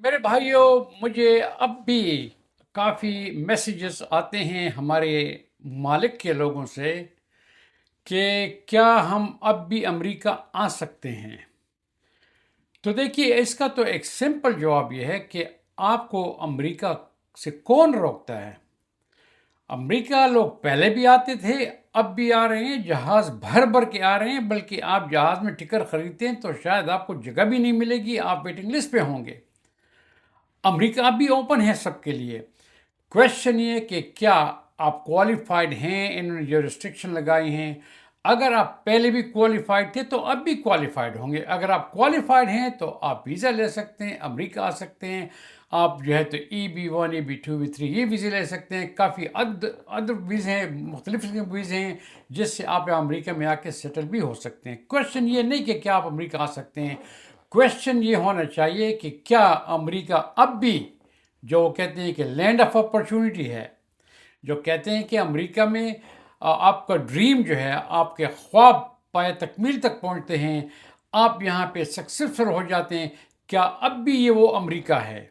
میرے بھائیوں، مجھے اب بھی کافی میسیجز آتے ہیں ہمارے مالک کے لوگوں سے کہ کیا ہم اب بھی امریکہ آ سکتے ہیں۔ تو دیکھیے، اس کا تو ایک سمپل جواب یہ ہے کہ آپ کو امریکہ سے کون روکتا ہے؟ امریکہ لوگ پہلے بھی آتے تھے، اب بھی آ رہے ہیں، جہاز بھر بھر کے آ رہے ہیں، بلکہ آپ جہاز میں ٹکٹ خریدتے ہیں تو شاید آپ کو جگہ بھی نہیں ملے گی، آپ ویٹنگ لسٹ پہ ہوں گے۔ امریکہ اب بھی اوپن ہے سب کے لیے۔ کوشچن یہ کہ کیا آپ کوالیفائڈ ہیں، انہوں نے جو ریسٹرکشن لگائی ہیں، اگر آپ پہلے بھی کوالیفائڈ تھے تو اب بھی کوالیفائڈ ہوں گے۔ اگر آپ کوالیفائڈ ہیں تو آپ ویزا لے سکتے ہیں، امریکہ آ سکتے ہیں۔ آپ جو ہے تو EB1 EB2 EB3 یہ ویزے لے سکتے ہیں، کافی ادر ویزے ہیں، مختلف قسم کے ویزے ہیں جس سے آپ امریکہ میں آ کے سیٹل بھی ہو سکتے ہیں۔ کوشچن یہ نہیں کہ کیا آپ امریکہ آ سکتے ہیں، کوشچن یہ ہونا چاہیے کہ کیا امریکہ اب بھی، جو وہ کہتے ہیں کہ لینڈ آف اپرچونٹی ہے، جو کہتے ہیں کہ امریکہ میں آپ کا ڈریم جو ہے، آپ کے خواب پائے تکمیل تک پہنچتے ہیں، آپ یہاں پہ سکسیسفل ہو جاتے ہیں، کیا اب بھی یہ وہ امریکہ ہے؟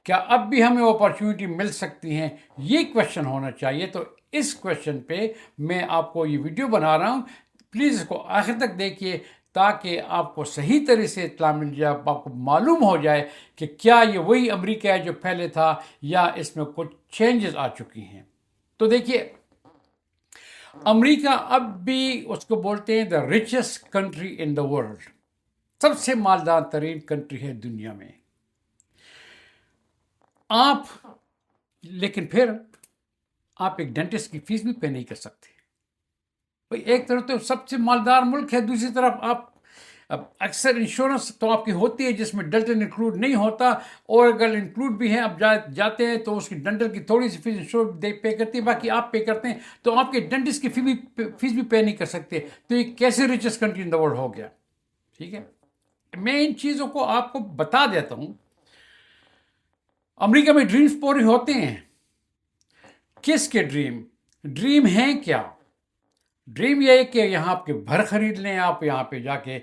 کیا اب بھی ہمیں اپرچونٹی مل سکتی ہیں؟ یہ کوشچن ہونا چاہیے۔ تو اس کوشچن پہ میں آپ کو یہ ویڈیو بنا رہا ہوں، پلیز اس کو آخر تک دیکھیے تاکہ آپ کو صحیح طرح سے اطلاع مل جائے، آپ کو معلوم ہو جائے کہ کیا یہ وہی امریکہ ہے جو پہلے تھا یا اس میں کچھ چینجز آ چکی ہیں۔ تو دیکھیے، امریکہ اب بھی اس کو بولتے ہیں the richest country in the world, سب سے مالدار ترین کنٹری ہے دنیا میں۔ آپ لیکن پھر آپ ایک ڈینٹسٹ کی فیس بھی پے نہیں کر سکتے۔ بھئی ایک طرف تو سب سے مالدار ملک ہے، دوسری طرف آپ اکثر انشورنس تو آپ کی ہوتی ہے جس میں ڈینٹل انکلوڈ نہیں ہوتا، اور اگر انکلوڈ بھی ہے آپ جاتے ہیں تو اس کی ڈینٹل کی تھوڑی سی فیس انشور پے کرتی ہے، باقی آپ پے کرتے ہیں، تو آپ کے ڈینٹسٹ کی فیس بھی پے نہیں کر سکتے۔ تو یہ کیسے richest country in the world ہو گیا؟ ٹھیک ہے، میں ان چیزوں کو آپ کو بتا دیتا ہوں۔ امریکہ میں ڈریمز پورے ہوتے ہیں۔ کس کے ڈریم؟ ڈریم ہیں کیا؟ ڈریم یہ ہے کہ یہاں آپ کے گھر خرید لیں، آپ یہاں پہ جا کے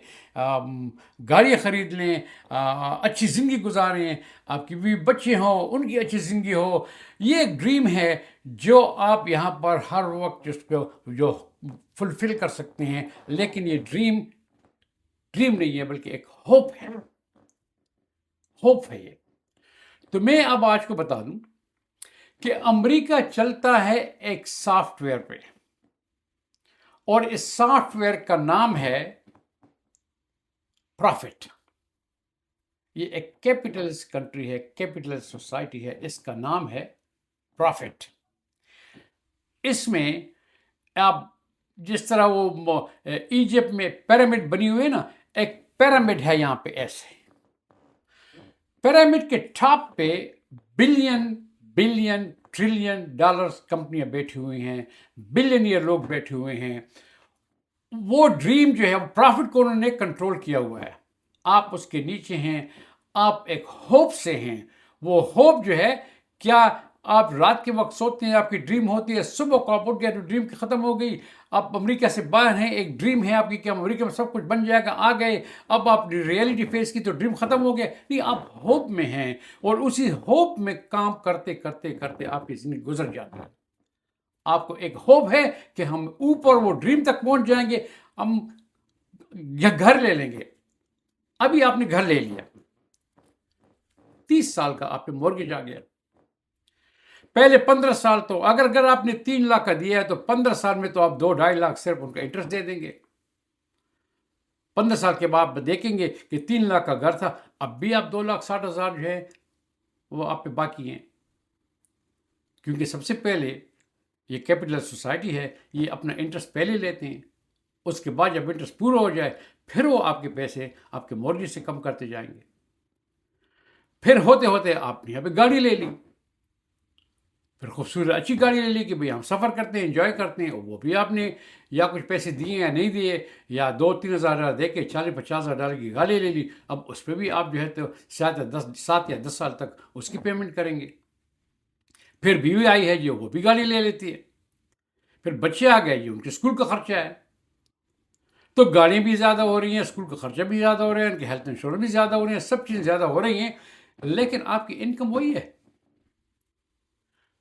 گاڑی خرید لیں، اچھی زندگی گزاریں، آپ کی بھی بچے ہوں، ان کی اچھی زندگی ہو۔ یہ ایک ڈریم ہے جو آپ یہاں پر ہر وقت اس کو جو فلفل کر سکتے ہیں، لیکن یہ ڈریم نہیں ہے بلکہ ایک ہوپ ہے۔ ہوپ ہے یہ۔ تو میں اب آج کو بتا دوں کہ امریکہ چلتا ہے ایک سافٹ ویئر پہ، اور اس سافٹ ویئر کا نام ہے پروفٹ۔ یہ ایک کیپٹلسٹ کنٹری ہے، کیپٹلسٹ سوسائٹی ہے، اس کا نام ہے پروفٹ۔ اس میں آپ جس طرح وہ ایجپٹ میں پیرامڈ بنی ہوئی ہے نا، ایک پیرامڈ ہے یہاں پہ ایسے، پیرامڈ کے ٹاپ پہ بلین بلین ٹریلین ڈالرز کمپنیاں بیٹھی ہوئی ہیں، بلینئر لوگ بیٹھے ہوئے ہیں۔ وہ ڈریم جو ہے، وہ پروفٹ کو انہوں نے کنٹرول کیا ہوا ہے، آپ اس کے نیچے ہیں، آپ ایک ہوپ سے ہیں۔ وہ ہوپ جو ہے، کیا آپ رات کے وقت سوتے ہیں، آپ کی ڈریم ہوتی ہے، صبح کو آپ اٹھ گئے تو ڈریم ختم ہو گئی، آپ امریکہ سے باہر ہیں، ایک ڈریم ہے آپ کی کہ امریکہ میں سب کچھ بن جائے گا، آ گئے، اب آپ نے ریئلٹی فیس کی تو ڈریم ختم ہو گیا؟ نہیں، آپ ہوپ میں ہیں، اور اسی ہوپ میں کام کرتے کرتے کرتے آپ کی زندگی گزر جاتی ہے۔ آپ کو ایک ہوپ ہے کہ ہم اوپر وہ ڈریم تک پہنچ جائیں گے، ہم یا گھر لے لیں گے۔ ابھی آپ نے گھر لے لیا، 30 سال کا آپ پہ مورگیج آ گیا۔ پہلے 15 سال تو اگر آپ نے 3 لاکھ کا دیا ہے تو 15 سال میں تو آپ 2-2.5 لاکھ صرف ان کا انٹرسٹ دے دیں گے۔ 15 سال کے بعد دیکھیں گے کہ 3 لاکھ کا گھر تھا، اب بھی آپ 2,60,000 جو ہے وہ آپ پہ باقی ہیں، کیونکہ سب سے پہلے یہ کیپٹل سوسائٹی ہے، یہ اپنا انٹرسٹ پہلے لیتے ہیں، اس کے بعد جب انٹرسٹ پورا ہو جائے پھر وہ آپ کے پیسے آپ کے مورگیج سے کم کرتے جائیں گے۔ پھر ہوتے ہوتے آپ نے یہاں پہ گاڑی لے لی، پھر خوبصورت اچھی گاڑی لے لی کہ بھئی ہم سفر کرتے ہیں، انجوائے کرتے ہیں، اور وہ بھی آپ نے یا کچھ پیسے دیے یا نہیں دیے، یا 2-3 ہزار دے کے 40-50 ہزار کی گاڑی لے لی، اب اس پہ بھی آپ جو ہے تو 7 یا 10 سال تک اس کی پیمنٹ کریں گے۔ پھر بیوی آئی ہے جو وہ بھی گاڑی لے لیتی ہے، پھر بچے آ گئے، یہ ان کے اسکول کا خرچہ ہے، تو گاڑیاں بھی زیادہ ہو رہی ہیں، اسکول کا خرچہ بھی زیادہ ہو رہا ہے، ان کے ہیلتھ انشورنس بھی زیادہ ہو رہے ہیں، سب چیزیں زیادہ ہو رہی ہیں، لیکن آپ کی انکم وہی ہے.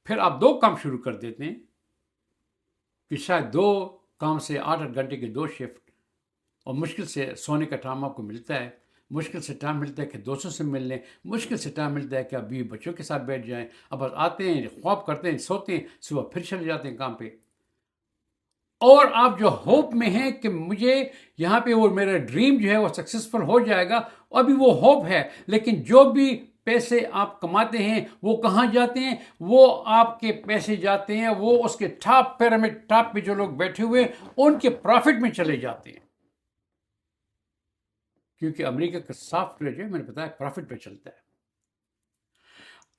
پھر آپ 2 کام شروع کر دیتے ہیں کہ شاید 2 کام سے 8 گھنٹے کی 2 شفٹ، اور مشکل سے سونے کا ٹائم آپ کو ملتا ہے، مشکل سے ٹائم ملتا ہے کہ دوستوں سے مل لیں، مشکل سے ٹائم ملتا ہے کہ آپ بیوی بچوں کے ساتھ بیٹھ جائیں. اب بس آتے ہیں، خواب کرتے ہیں، سوتے ہیں، صبح پھر چلے جاتے ہیں کام پہ. اور آپ جو ہوپ میں ہیں کہ مجھے یہاں پہ وہ میرا ڈریم جو ہے وہ سکسیسفل ہو جائے گا، ابھی وہ ہوپ ہے. لیکن جو بھی پیسے آپ کماتے ہیں وہ کہاں جاتے ہیں؟ وہ آپ کے پیسے جاتے ہیں، وہ اس کے ٹاپ پیرامڈ ٹاپ پہ جو لوگ بیٹھے ہوئے ان کے پروفٹ میں چلے جاتے ہیں. کیونکہ امریکہ کا سافٹ ویئر جو ہے میں نے بتایا پروفٹ پہ چلتا ہے.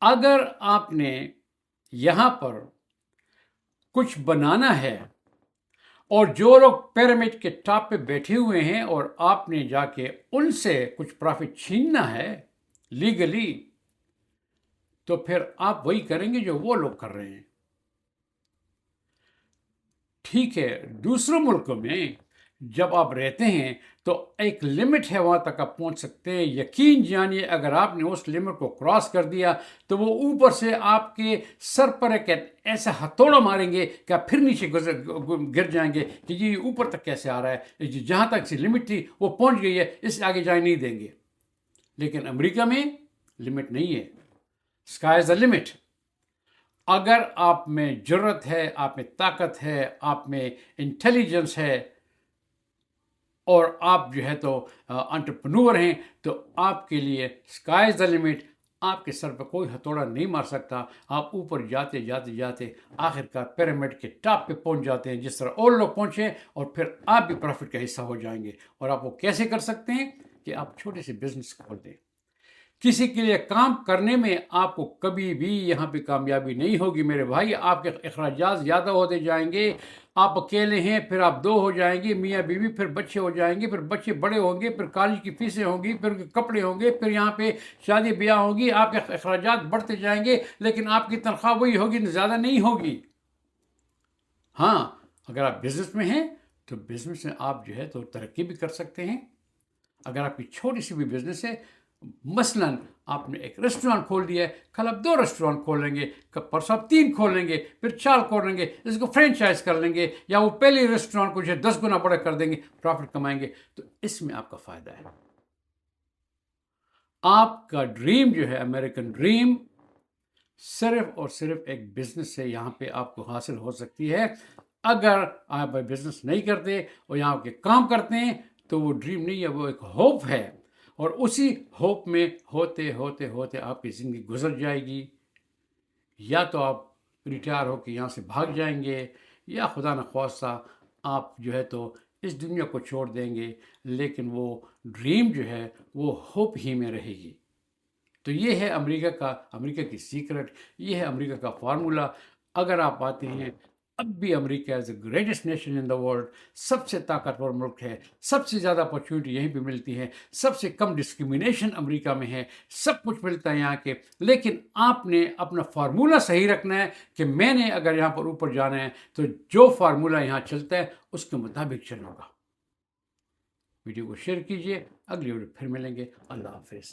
اگر آپ نے یہاں پر کچھ بنانا ہے اور جو لوگ پیرامڈ کے ٹاپ پہ بیٹھے ہوئے ہیں اور آپ نے جا کے ان سے کچھ پروفٹ چھیننا ہے لیگلی، تو پھر آپ وہی کریں گے جو وہ لوگ کر رہے ہیں. ٹھیک ہے، دوسروں ملکوں میں جب آپ رہتے ہیں تو ایک لمٹ ہے، وہاں تک آپ پہنچ سکتے ہیں. یقین جانیے اگر آپ نے اس لمٹ کو کراس کر دیا تو وہ اوپر سے آپ کے سر پر ایک ایسا ہتھوڑا ماریں گے کہ آپ پھر نیچے گر جائیں گے کہ جی اوپر تک کیسے آ رہا ہے، جہاں تک سی لمٹ تھی وہ پہنچ گئی ہے، اس سے آگے جانے نہیں دیں گے. لیکن امریکہ میں لمٹ نہیں ہے، اسکائی از دا لمٹ. اگر آپ میں جرت ہے، آپ میں طاقت ہے، آپ میں انٹیلیجنس ہے، اور آپ جو ہے تو انٹرپرنور ہیں، تو آپ کے لیے اسکائی از دا لمٹ. آپ کے سر پہ کوئی ہتھوڑا نہیں مار سکتا. آپ اوپر جاتے جاتے جاتے آخر کار پیرامڈ کے ٹاپ پہ پہنچ جاتے ہیں جس طرح اور لوگ پہنچے، اور پھر آپ بھی پروفٹ کا حصہ ہو جائیں گے. اور آپ وہ کیسے کر سکتے ہیں؟ کہ آپ چھوٹے سے بزنس کھول دیں. کسی کے لیے کام کرنے میں آپ کو کبھی بھی یہاں پہ کامیابی نہیں ہوگی میرے بھائی. آپ کے اخراجات زیادہ ہوتے جائیں گے. آپ اکیلے ہیں، پھر آپ 2 ہو جائیں گے، میاں بیوی، پھر بچے ہو جائیں گے، پھر بچے بڑے ہوں گے، پھر کالج کی فیسیں ہوں گی، پھر کپڑے ہوں گے، پھر یہاں پہ شادی بیاہ ہوگی. آپ کے اخراجات بڑھتے جائیں گے، لیکن آپ کی تنخواہ وہی ہوگی، زیادہ نہیں ہوگی. ہاں، اگر آپ بزنس میں ہیں تو بزنس میں آپ جو ہے تو ترقی بھی کر سکتے ہیں. اگر آپ کی چھوٹی سی بھی بزنس ہے، مثلاً آپ نے ایک ریسٹورانٹ کھول دیا ہے، کل آپ 2 ریسٹورانٹ کھول لیں گے، پرسوں آپ 3 کھول لیں گے، پھر 4 کھول لیں گے، اس کو فرینچائز کر لیں گے، یا وہ پہلے ریسٹورانٹ کو جو ہے 10 گنا بڑا کر دیں گے، پروفٹ کمائیں گے. تو اس میں آپ کا فائدہ ہے. آپ کا ڈریم جو ہے امریکن ڈریم صرف اور صرف ایک بزنس سے یہاں پہ آپ کو حاصل ہو سکتی ہے. اگر آپ بزنس نہیں کرتے اور یہاں کے کام کرتے ہیں تو وہ ڈریم نہیں ہے، وہ ایک ہوپ ہے. اور اسی ہوپ میں ہوتے ہوتے ہوتے آپ کی زندگی گزر جائے گی. یا تو آپ ریٹائر ہو کے یہاں سے بھاگ جائیں گے، یا خدا نخواستہ آپ جو ہے تو اس دنیا کو چھوڑ دیں گے، لیکن وہ ڈریم جو ہے وہ ہوپ ہی میں رہے گی. تو یہ ہے امریکہ کی سیکرٹ، یہ ہے امریکہ کا فارمولا. اگر آپ آتے ہیں، اب بھی America as a greatest nation in the world, سب سے طاقتور ملک ہے، سب سے زیادہ اپارچونیٹی یہیں پہ ملتی ہے، سب سے کم ڈسکریمنیشن امریکہ میں ہے، سب کچھ ملتا ہے یہاں کے. لیکن آپ نے اپنا فارمولا صحیح رکھنا ہے کہ میں نے اگر یہاں پر اوپر جانا ہے تو جو فارمولا یہاں چلتا ہے اس کے مطابق چلوں گا. ویڈیو کو شیئر کیجئے، اگلی ویڈیو پھر ملیں گے. اللہ حافظ.